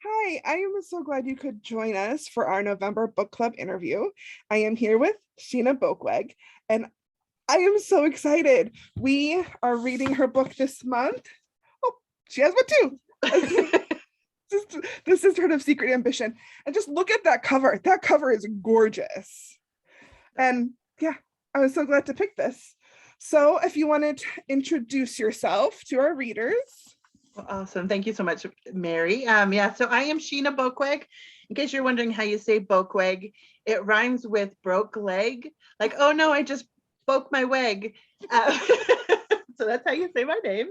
Hi, I am so glad you could join us for our November book club interview. I am here with Sheena Boekweg, and I am so excited. We are reading her book this month. Oh, she has one too. The Sisterhood of Secret Ambition. And just look at that cover. That cover is gorgeous. And yeah, I was so glad to pick this. So if you wanted to introduce yourself to our readers. Awesome. Thank you so much, Mary. So I am Sheena Boekweg. In case you're wondering how you say Boekweg, it rhymes with broke leg. Like, oh no, I just broke my weg. So that's how you say my name.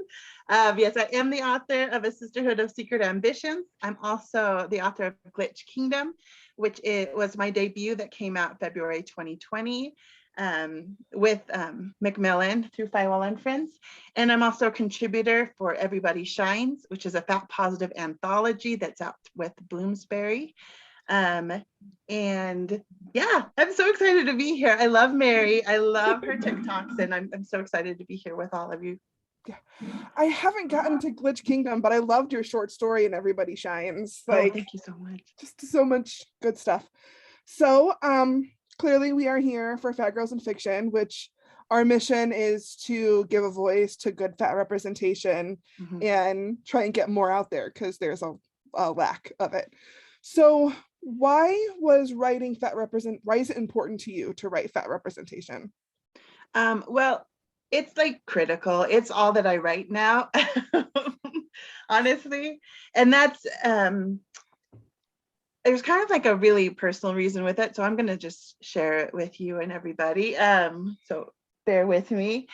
Yes, I am the author of A Sisterhood of Secret Ambitions. I'm also the author of Glitch Kingdom, which was my debut that came out February 2020. With Macmillan through Firewall and Friends. And I'm also a contributor for Everybody Shines, which is a fat positive anthology that's out with Bloomsbury. And yeah, I'm so excited to be here. I love Mary. I love her TikToks, and I'm so excited to be here with all of you. Yeah, I haven't gotten to Glitch Kingdom, but I loved your short story and Everybody Shines. Like, thank you so much. Just so much good stuff. So clearly we are here for Fat Girls in Fiction, which our mission is to give a voice to good fat representation and try and get more out there because there's a lack of it. So why is it important to you to write fat representation? Well, it's like critical. It's all that I write now, honestly. And that's there's kind of like a really personal reason with it. So I'm going to just share it with you and everybody. So bear with me.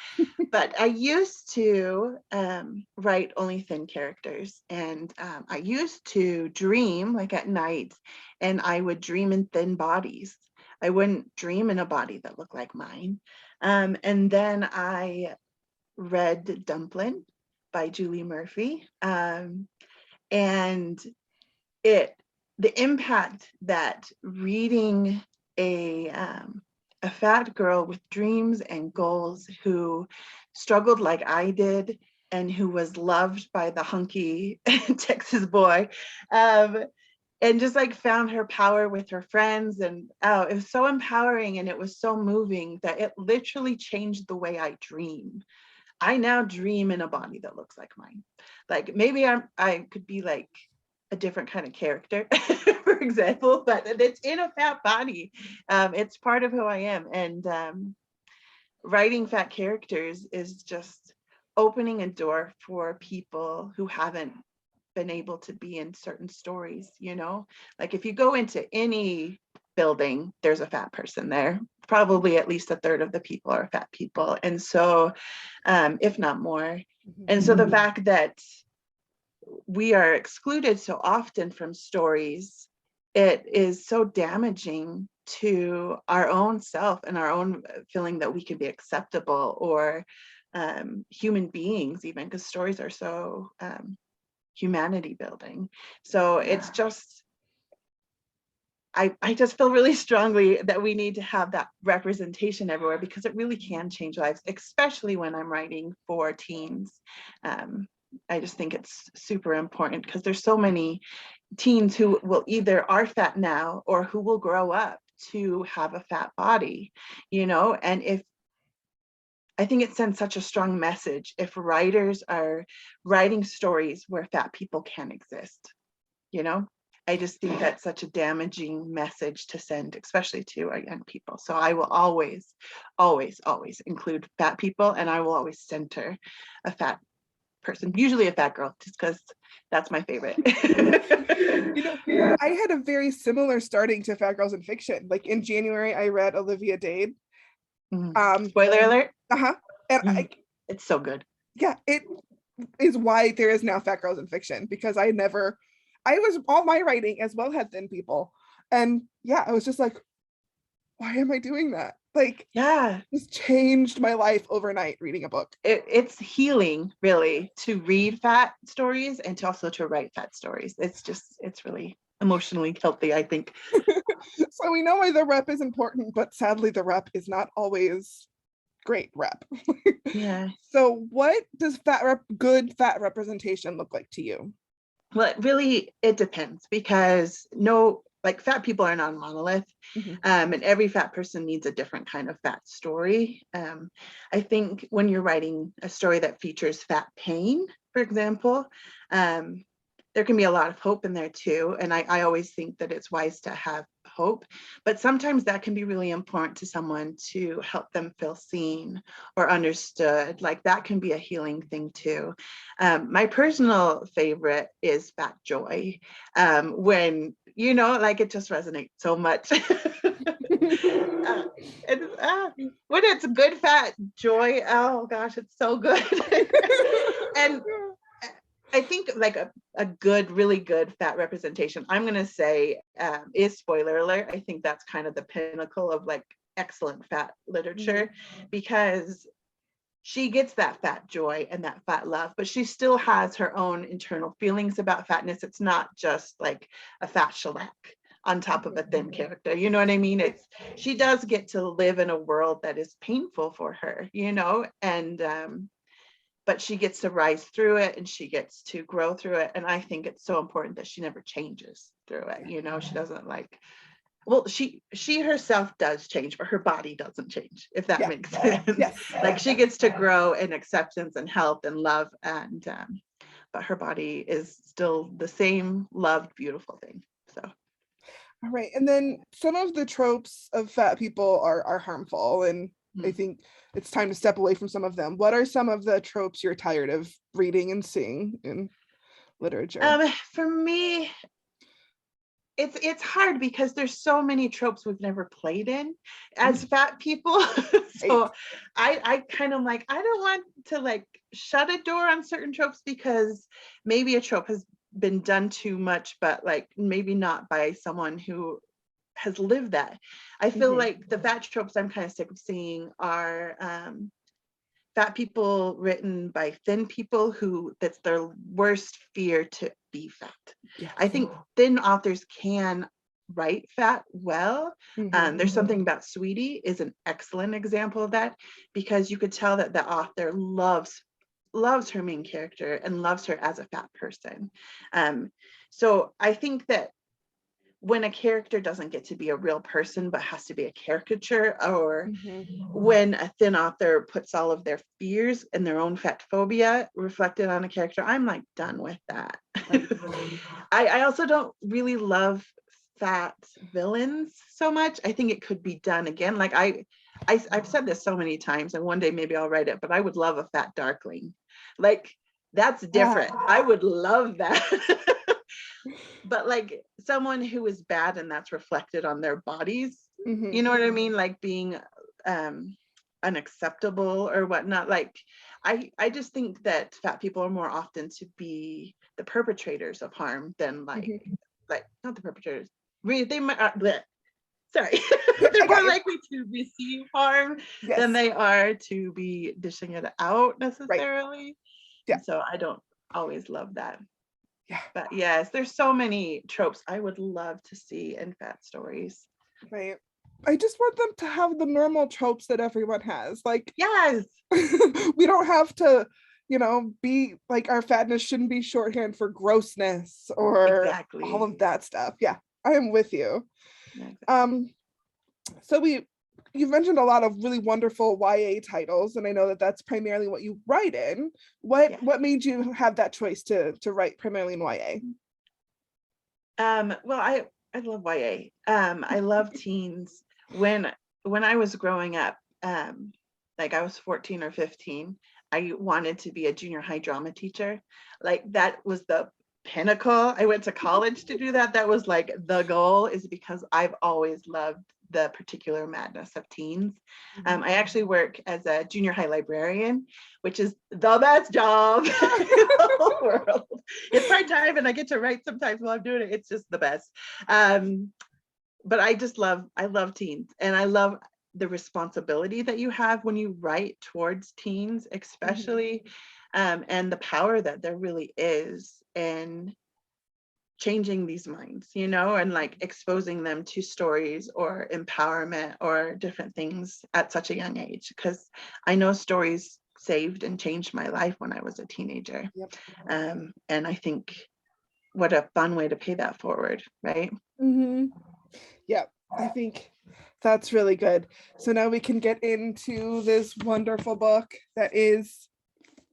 But I used to write only thin characters. And I used to dream like at night, and I would dream in thin bodies. I wouldn't dream in a body that looked like mine. And then I read Dumplin' by Julie Murphy. And the impact that reading a fat girl with dreams and goals who struggled like I did and who was loved by the hunky Texas boy, and just like found her power with her friends, and it was so empowering, and it was so moving that it literally changed the way I dream. I now dream in a body that looks like mine. Like maybe I could be like a different kind of character, for example, but it's in a fat body. It's part of who I am. And writing fat characters is just opening a door for people who haven't been able to be in certain stories, you know? Like if you go into any building, there's a fat person there. Probably at least a third of the people are fat people. And so, if not more. And so the fact that we are excluded so often from stories, it is so damaging to our own self and our own feeling that we can be acceptable or human beings, even because stories are so humanity building. So it's just, I just feel really strongly that we need to have that representation everywhere because it really can change lives, especially when I'm writing for teens. I just think it's super important because there's so many teens who will either are fat now or who will grow up to have a fat body, you know? And I think it sends such a strong message if writers are writing stories where fat people can exist, you know? I just think that's such a damaging message to send, especially to our young people. So I will always, always, always include fat people, and I will always center a fat person, usually a fat girl, just because that's my favorite. You know, I had a very similar starting to Fat Girls in Fiction. Like in January, I read Olivia Dade. Spoiler alert. And it's so good. Yeah, it is why there is now Fat Girls in Fiction, because I was all my writing as well had thin people. And yeah, I was just like, why am I doing that? Like, yeah, it's changed my life overnight reading a book. It's healing, really, to read fat stories and to also to write fat stories. It's really emotionally healthy, I think. So we know why the rep is important, but sadly the rep is not always great rep. Yeah. So what does good fat representation look like to you? Well, it depends, because no, like fat people are not a monolith, Mhm. and every fat person needs a different kind of fat story. I think when you're writing a story that features fat pain, for example, there can be a lot of hope in there too. And I always think that it's wise to have hope, but sometimes that can be really important to someone to help them feel seen or understood. Like that can be a healing thing too. My personal favorite is Fat Joy. When, like it just resonates so much. When it's good fat joy, oh gosh, it's so good. And I think like a good, really good fat representation, I'm going to say, is Spoiler Alert. I think that's kind of the pinnacle of like excellent fat literature, because she gets that fat joy and that fat love, but she still has her own internal feelings about fatness. It's not just like a fat shellac on top of a thin character. You know what I mean? She does get to live in a world that is painful for her, and but she gets to rise through it and she gets to grow through it. And I think it's so important that she never changes through it. She doesn't well, she herself does change, but her body doesn't change, if that makes sense. Yes. Like she gets to grow in acceptance and health and love, and but her body is still the same loved, beautiful thing. So. All right. And then some of the tropes of fat people are harmful, and I think it's time to step away from some of them. What are some of the tropes you're tired of reading and seeing in literature? For me, it's hard because there's so many tropes we've never played in as fat people. So I kind of like, I don't want to like shut a door on certain tropes, because maybe a trope has been done too much, but like maybe not by someone who has lived that. I feel like the fat tropes I'm kind of sick of seeing are fat people written by thin people who that's their worst fear, to be fat. Yes. I think thin authors can write fat well. There's something about Sweetie is an excellent example of that, because you could tell that the author loves her main character and loves her as a fat person. So I think that when a character doesn't get to be a real person but has to be a caricature, or when a thin author puts all of their fears and their own fat phobia reflected on a character, I'm like done with that. I also don't really love fat villains so much. I think it could be done again. Like I've said this so many times, and one day maybe I'll write it, but I would love a fat darkling. Like that's different. I would love that. But like someone who is bad and that's reflected on their bodies, you know what I mean? Like being unacceptable or whatnot. Like I just think that fat people are more often to be the perpetrators of harm than like not the perpetrators. They might sorry. They're more likely to receive harm than they are to be dishing it out necessarily. Right. Yeah. So I don't always love that. Yeah. But yes, there's so many tropes I would love to see in fat stories. Right. I just want them to have the normal tropes that everyone has. Like, yes. We don't have to, be like, our fatness shouldn't be shorthand for grossness or all of that stuff. Yeah, I am with you. Exactly. So you've mentioned a lot of really wonderful YA titles, and I know that that's primarily what you write in. What made you have that choice to write primarily in YA? Well, I love YA. I love teens. When I was growing up, like I was 14 or 15, I wanted to be a junior high drama teacher. Like that was the pinnacle. I went to college to do that. That was like the goal, is because I've always loved the particular madness of teens. I actually work as a junior high librarian, which is the best job in the whole world. It's part-time and I get to write sometimes while I'm doing it. It's just the best. But I love teens, and I love the responsibility that you have when you write towards teens, especially, and the power that there really is in changing these minds, and like exposing them to stories or empowerment or different things at such a young age. Because I know stories saved and changed my life when I was a teenager. Yep. And I think what a fun way to pay that forward, right? Mm-hmm. Yeah, I think that's really good. So now we can get into this wonderful book that is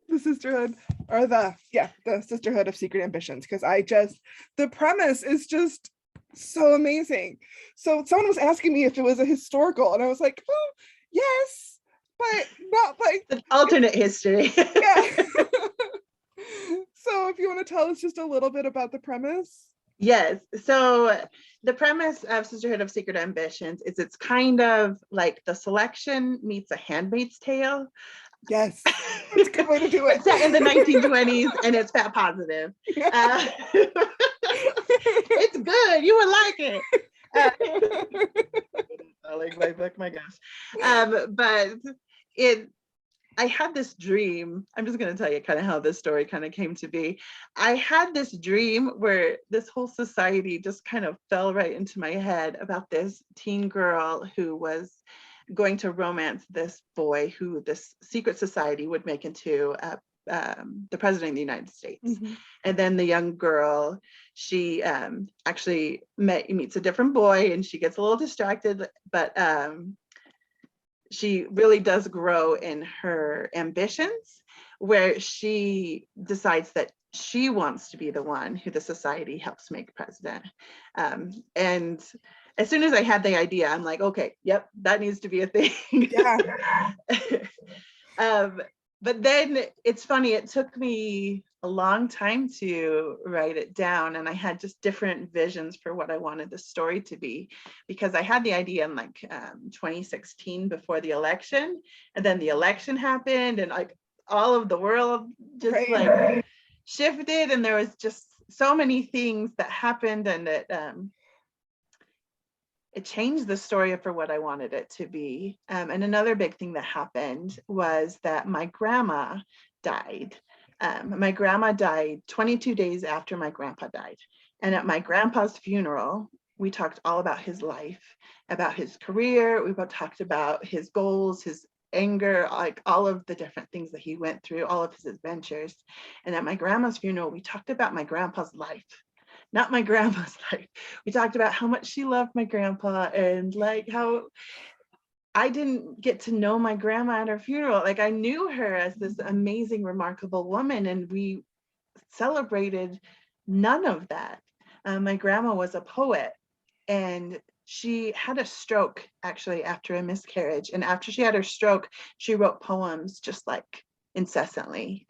the Sisterhood, or the Sisterhood of Secret Ambitions, because the premise is just so amazing. So someone was asking me if it was a historical, and I was like, well, yes, but not like An alternate history. yeah. So if you want to tell us just a little bit about the premise. Yes. So the premise of Sisterhood of Secret Ambitions is it's kind of like The Selection meets A Handmaid's Tale. Yes, that's a good way to do it. Set in the 1920s, and it's fat positive. Yeah. It's good. You would like it. I like my book, my gosh. But I had this dream. I'm just going to tell you kind of how this story kind of came to be. I had this dream where this whole society just kind of fell right into my head about this teen girl who was going to romance this boy who this secret society would make into the president of the United States. Mm-hmm. And then the young girl, she actually meets a different boy, and she gets a little distracted, but she really does grow in her ambitions, where she decides that she wants to be the one who the society helps make president. And as soon as I had the idea, I'm like, okay, yep, that needs to be a thing. Yeah. But then it's funny, it took me a long time to write it down, and I had just different visions for what I wanted the story to be, because I had the idea in like 2016 before the election, and then the election happened, and like all of the world just like shifted, and there was just so many things that happened, and it changed the story for what I wanted it to be. And another big thing that happened was that my grandma died. My grandma died 22 days after my grandpa died. And at my grandpa's funeral, we talked all about his life, about his career. We both talked about his goals, his anger, like all of the different things that he went through, all of his adventures. And at my grandma's funeral, we talked about my grandpa's life, not my grandma's life. We talked about how much she loved my grandpa, and like how I didn't get to know my grandma at her funeral. Like I knew her as this amazing, remarkable woman, and we celebrated none of that. My grandma was a poet, and she had a stroke actually after a miscarriage. And after she had her stroke, she wrote poems just like incessantly.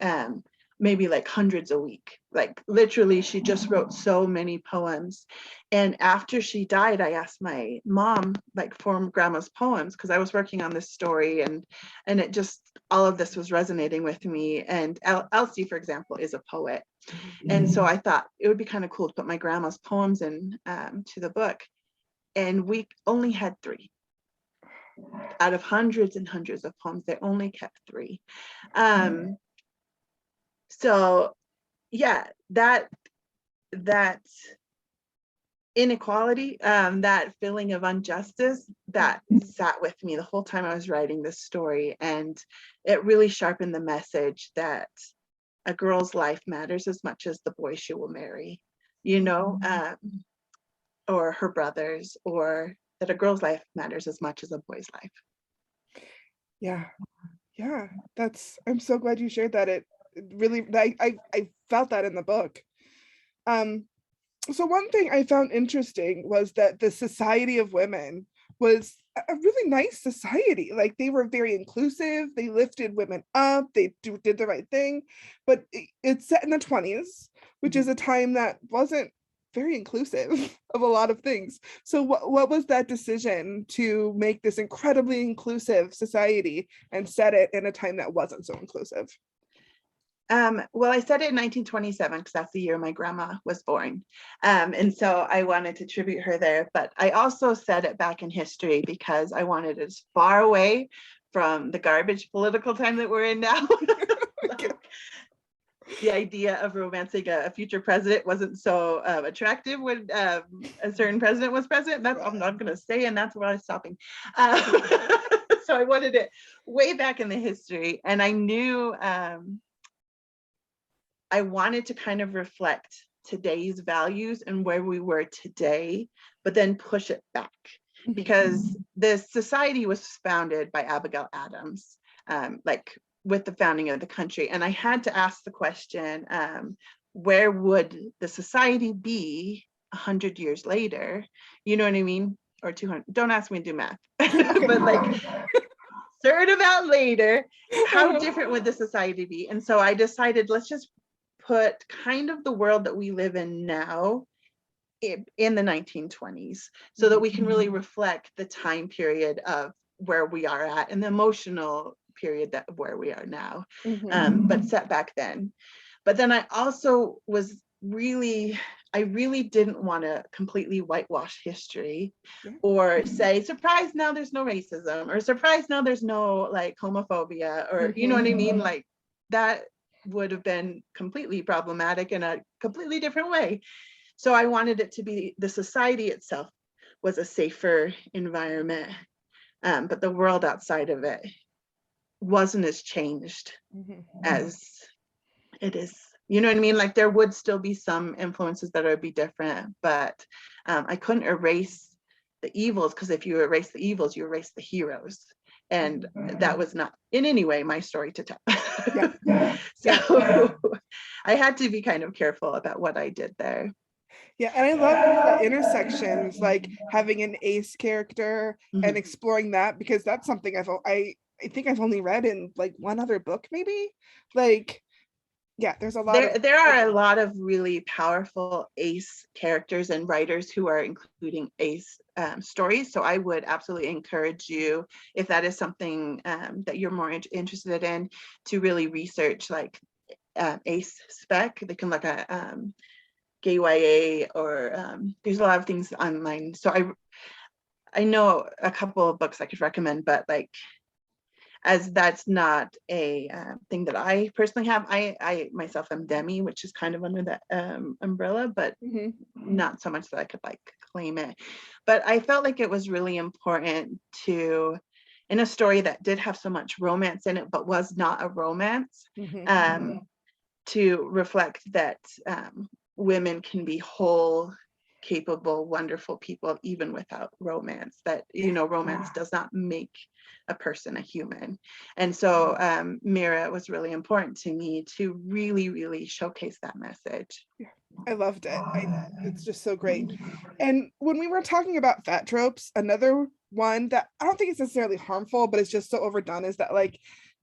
Maybe like hundreds a week. Like literally, she just wrote so many poems. And after she died, I asked my mom like for grandma's poems, because I was working on this story, and it just, all of this was resonating with me. And Elsie, for example, is a poet. And so I thought it would be kind of cool to put my grandma's poems in to the book. And we only had 3. Out of hundreds and hundreds of poems, they only kept 3. So yeah, that inequality, that feeling of injustice, that sat with me the whole time I was writing this story. And it really sharpened the message that a girl's life matters as much as the boy she will marry, you know, or her brothers, or that a girl's life matters as much as a boy's life. Yeah. I'm so glad you shared that. It really, I felt that in the book. So one thing I found interesting was that the Society of Women was a really nice society. Like they were very inclusive, they lifted women up, they did the right thing. But it's set in the 20s, which is a time that wasn't very inclusive of a lot of things. So what was that decision to make this incredibly inclusive society and set it in a time that wasn't so inclusive? Well, I said it in 1927 because that's the year my grandma was born. And so I wanted to tribute her there, but I also set it back in history because I wanted it as far away from the garbage political time that we're in now. Like, the idea of romancing a future president wasn't so attractive when a certain president was president. That's I'm not going to say, and that's where I'm stopping. So I wanted it way back in the history, and I knew I wanted to kind of reflect today's values and where we were today, but then push it back. Because this society was founded by Abigail Adams, like with the founding of the country. And I had to ask the question, where would the society be 100 years later? You know what I mean? Or 200, don't ask me to do math, but like third about later, how different would the society be? And so I decided, let's just put kind of the world that we live in now in the 1920s, so that we can really reflect the time period of where we are at and the emotional period that where we are now, but set back then. But then I also was I really didn't want to completely whitewash history or say, surprise, now there's no racism, or surprise, now there's no like homophobia, or you know what I mean? Like that would have been completely problematic in a completely different way. So I wanted it to be the society itself was a safer environment, but the world outside of it wasn't as changed as it is. You know what I mean? Like there would still be some influences that would be different, but I couldn't erase the evils, because if you erase the evils, you erase the heroes. And that was not in any way my story to tell. So I had to be kind of careful about what I did there. Yeah, and I love the intersections, like having an ace character and exploring that, because that's something I think I've only read in like one other book, maybe. Like, yeah, there's a lot there are a lot of really powerful ace characters and writers who are including ace stories. So I would absolutely encourage you, if that is something that you're more interested in, to really research like ace spec. They can look at gay YA, or there's a lot of things online. So I know a couple of books I could recommend, but like, as that's not a thing that I personally have. I myself am demi, which is kind of under that umbrella, but not so much that I could like claim it. But I felt like it was really important to, in a story that did have so much romance in it, but was not a romance, to reflect that women can be whole, capable, wonderful people even without romance. That, you know, romance does not make a person a human. And so Mira was really important to me to really, really showcase that message. I loved it. It's just so great. And when we were talking about fat tropes, another one that I don't think it's necessarily harmful, but it's just so overdone, is that like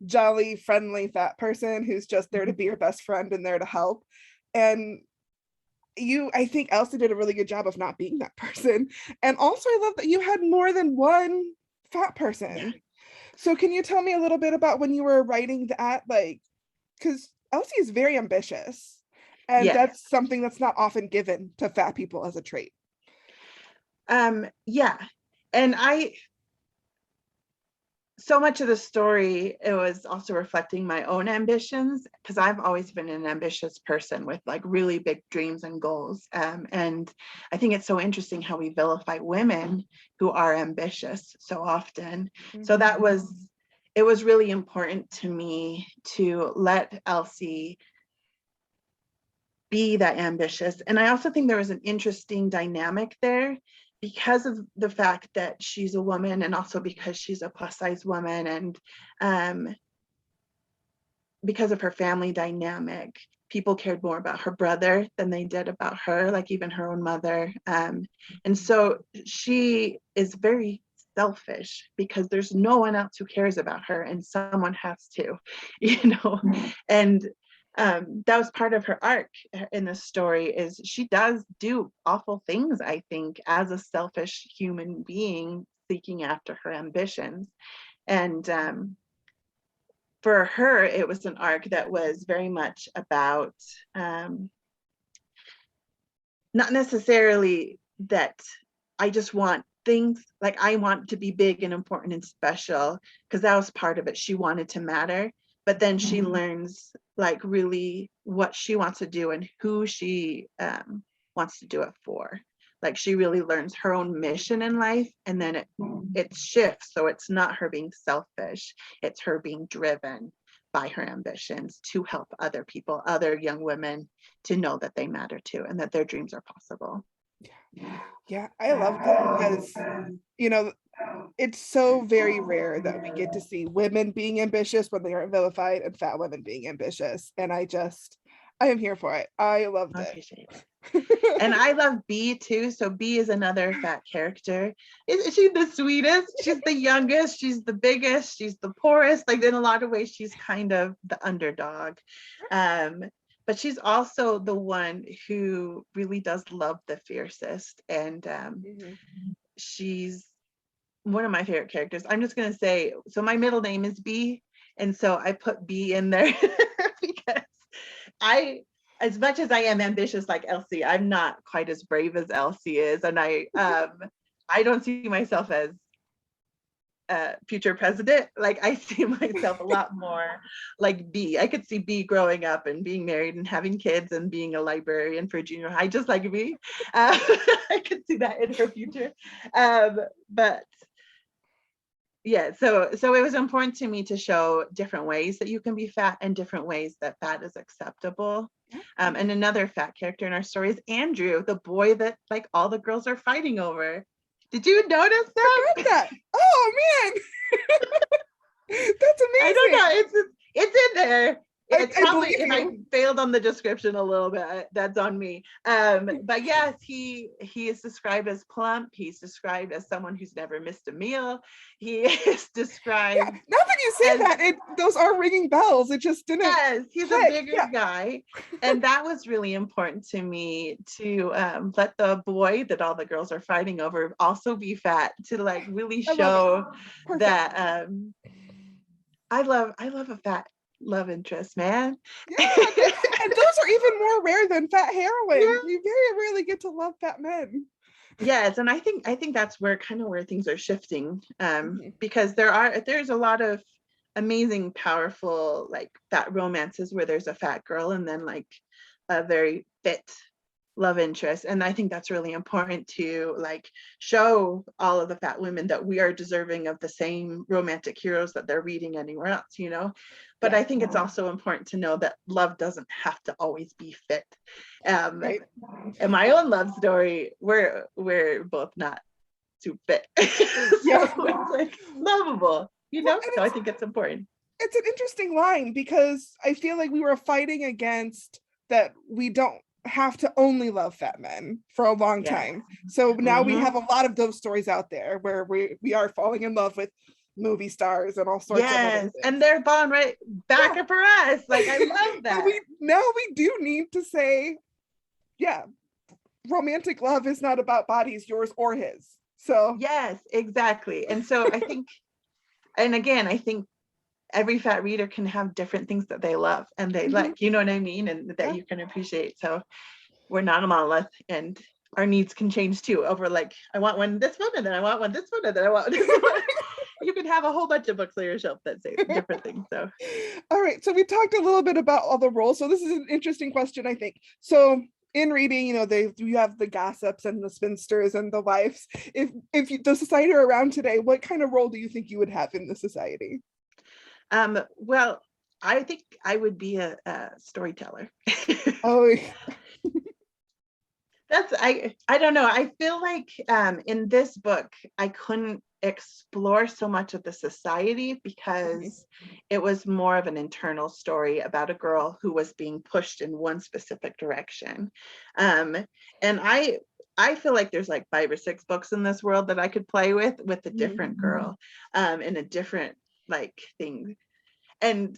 jolly, friendly fat person who's just there to be your best friend and there to help. And I think Elsie did a really good job of not being that person. And also I love that you had more than one fat person. So can you tell me a little bit about when you were writing that, like, because Elsie is very ambitious, and that's something that's not often given to fat people as a trait. Yeah. And so much of the story, it was also reflecting my own ambitions, because I've always been an ambitious person with like really big dreams and goals. And I think it's so interesting how we vilify women who are ambitious so often. So it was really important to me to let Elsie be that ambitious. And I also think there was an interesting dynamic there, because of the fact that she's a woman, and also because she's a plus size woman, and because of her family dynamic, people cared more about her brother than they did about her, like even her own mother. And so she is very selfish, because there's no one else who cares about her, and someone has to, you know. And that was part of her arc in the story, is she does do awful things, I think, as a selfish human being seeking after her ambitions. And for her, it was an arc that was very much about not necessarily that I just want things, like I want to be big and important and special, because that was part of it. She wanted to matter, but then she learns like really what she wants to do and who she wants to do it for. Like she really learns her own mission in life, and then it shifts. So it's not her being selfish, it's her being driven by her ambitions to help other people, other young women, to know that they matter too and that their dreams are possible. Yeah, I loved it because, you know, it's so very rare that we get to see women being ambitious when they aren't vilified and fat women being ambitious. And I am here for it. I loved I it. appreciate it. And I love B too. So B is another fat character. Isn't she the sweetest? She's the youngest, she's the biggest, she's the poorest. Like in a lot of ways, she's kind of the underdog. But she's also the one who really does love the fiercest. And she's one of my favorite characters. I'm just gonna say, so my middle name is B. And so I put B in there because as much as I am ambitious like Elsie, I'm not quite as brave as Elsie is. And I don't see myself as future president. Like I see myself a lot more like B. I could see B growing up and being married and having kids and being a librarian for junior high, just like me. I could see that in her future. But yeah, so it was important to me to show different ways that you can be fat and different ways that fat is acceptable. And another fat character in our story is Andrew, the boy that like all the girls are fighting over. Did you notice that? Oh man, that's amazing. I don't know. It's in there. It's probably if I you. failed on the description a little bit, that's on me. But yes, he is described as plump. He's described as someone who's never missed a meal. He is described. Yeah, now that you say that, those are ringing bells. It just didn't. Yes, he's a bigger guy, and that was really important to me to let the boy that all the girls are fighting over also be fat, to like really show that I love a fat love interest, man. Yeah, and those are even more rare than fat heroines. Yeah. You very rarely get to love fat men. Yes, and I think that's where things are shifting, because there's a lot of amazing, powerful like fat romances where there's a fat girl and then like a very fit love interest, and I think that's really important to like show all of the fat women that we are deserving of the same romantic heroes that they're reading anywhere else, you know. But I think it's also important to know that love doesn't have to always be fit. Right. In my own love story, we're both not too fit. So it's like lovable, you know. So I think it's important. It's an interesting line because I feel like we were fighting against that we don't have to only love fat men for a long time. So now we have a lot of those stories out there where we are falling in love with movie stars and all sorts of other things. And they're falling right back up for us. Like I love that. we do need to say, romantic love is not about bodies, yours or his. So yes, exactly. And so I think, and again, I think every fat reader can have different things that they love and they like, you know what I mean? And that you can appreciate. So we're not a monolith, and our needs can change too over like, I want one this one, and then I want one this one, and then I want this one. You can have a whole bunch of books on your shelf that say different things. So all right, so we talked a little bit about all the roles. So this is an interesting question, I think. So in reading, you have the gossips and the spinsters and the wives. If the society are around today, what kind of role do you think you would have in the society? Well, I think I would be a storyteller. Oh, I don't know. I feel like in this book, I couldn't explore so much of the society because it was more of an internal story about a girl who was being pushed in one specific direction. And I feel like there's like 5 or 6 books in this world that I could play with a different girl in a different like thing. And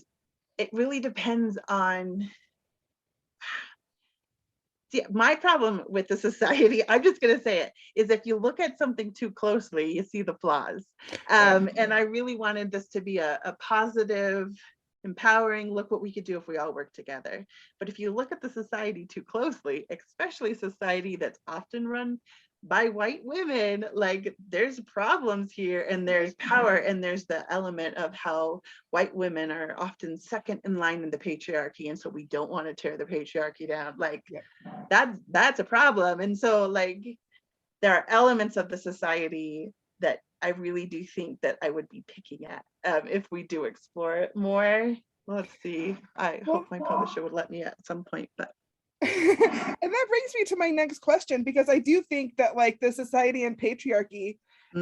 it really depends on my problem with the society, I'm just going to say it, is if you look at something too closely, you see the flaws. And I really wanted this to be a positive, empowering, look what we could do if we all work together. But if you look at the society too closely, especially society that's often run by white women, like there's problems here, and there's power, and there's the element of how white women are often second in line in the patriarchy, and so we don't want to tear the patriarchy down. Like that's a problem. And so like there are elements of the society that I really do think that I would be picking at if we do explore it more. Let's see. I Well, hope my publisher would let me at some point, but and that brings me to my next question, because I do think that like the society and patriarchy,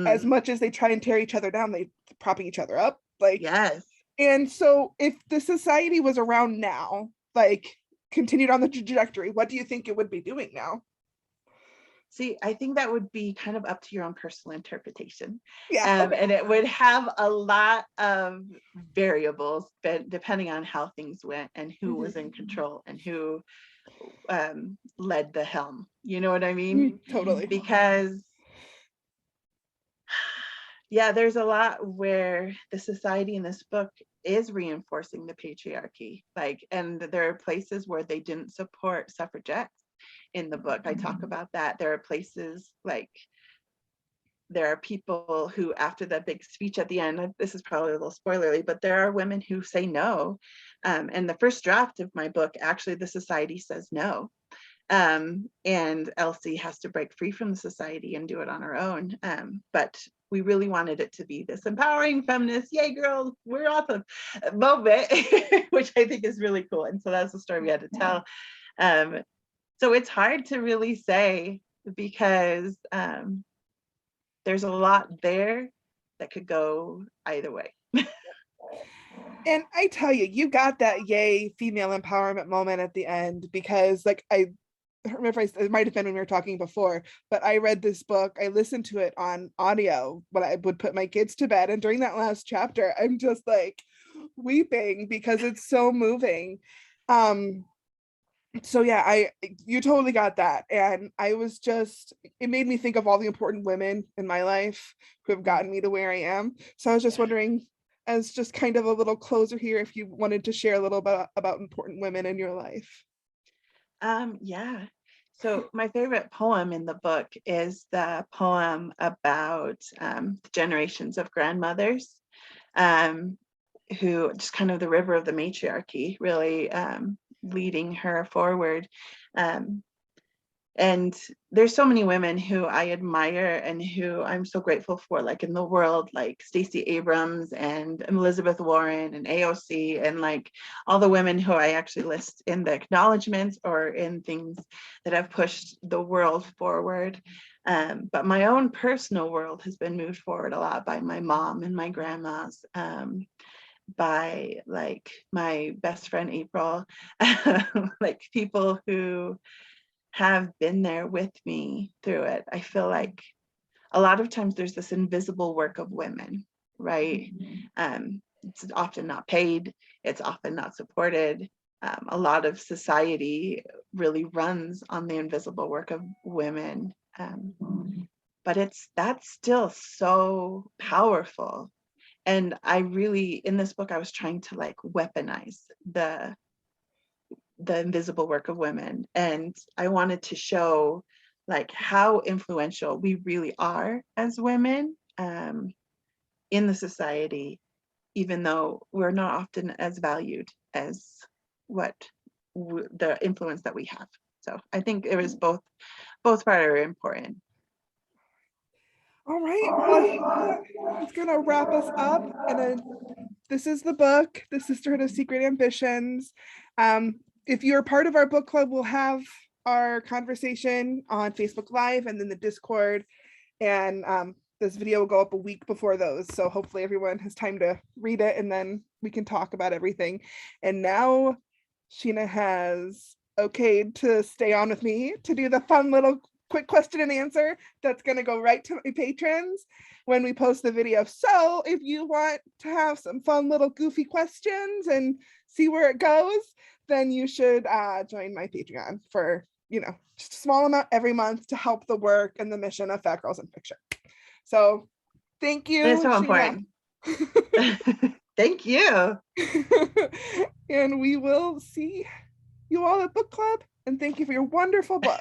as much as they try and tear each other down, they propping each other up. Like, yes. and so if the society was around now, like continued on the trajectory, what do you think it would be doing now? See, I think that would be kind of up to your own personal interpretation. Yeah. Okay. And it would have a lot of variables, but depending on how things went and who was in control and who led the helm. You know what I mean? Totally. Because yeah, there's a lot where the society in this book is reinforcing the patriarchy. Like, and there are places where they didn't support suffragettes in the book. I talk about that. There are places like there are people who, after that big speech at the end, this is probably a little spoilery, but there are women who say no. And the first draft of my book, actually, the society says no. And Elsie has to break free from the society and do it on her own. But we really wanted it to be this empowering feminist, yay girls, we're awesome moment, which I think is really cool. And so that's the story we had to tell. So it's hard to really say because there's a lot there that could go either way. And I tell you, you got that yay female empowerment moment at the end, because like I remember it might have been when we were talking before, but I read this book, I listened to it on audio when I would put my kids to bed, and during that last chapter I'm just like weeping because it's so moving. So yeah, you totally got that. And I was just, it made me think of all the important women in my life who have gotten me to where I am. So I was just wondering, as just kind of a little closer here, if you wanted to share a little bit about important women in your life. Yeah. So my favorite poem in the book is the poem about the generations of grandmothers, who just kind of the river of the matriarchy, really leading her forward. And there's so many women who I admire and who I'm so grateful for, like in the world, like Stacey Abrams and Elizabeth Warren and AOC, and like all the women who I actually list in the acknowledgements or in things that have pushed the world forward. But my own personal world has been moved forward a lot by my mom and my grandmas, by like my best friend April, like people who have been there with me through it. I feel like a lot of times there's this invisible work of women, right? It's often not paid, it's often not supported. A lot of society really runs on the invisible work of women. But that's still so powerful. And I really, in this book, I was trying to like weaponize the invisible work of women. And I wanted to show like how influential we really are as women in the society, even though we're not often as valued as what the influence that we have. So I think it was both are important. All right, well, it's gonna wrap us up. And then this is the book, The Sisterhood of Secret Ambitions. If you're part of our book club, we'll have our conversation on Facebook Live and then the Discord. And this video will go up a week before those. So hopefully everyone has time to read it, and then we can talk about everything. And now Sheena has okayed to stay on with me to do the fun little quick question and answer that's going to go right to my patrons when we post the video. So if you want to have some fun little goofy questions and see where it goes, then you should join my Patreon for, just a small amount every month to help the work and the mission of Fat Girls in Fiction. So thank you. It's so important. Thank you. And we will see you all at book club, and thank you for your wonderful book.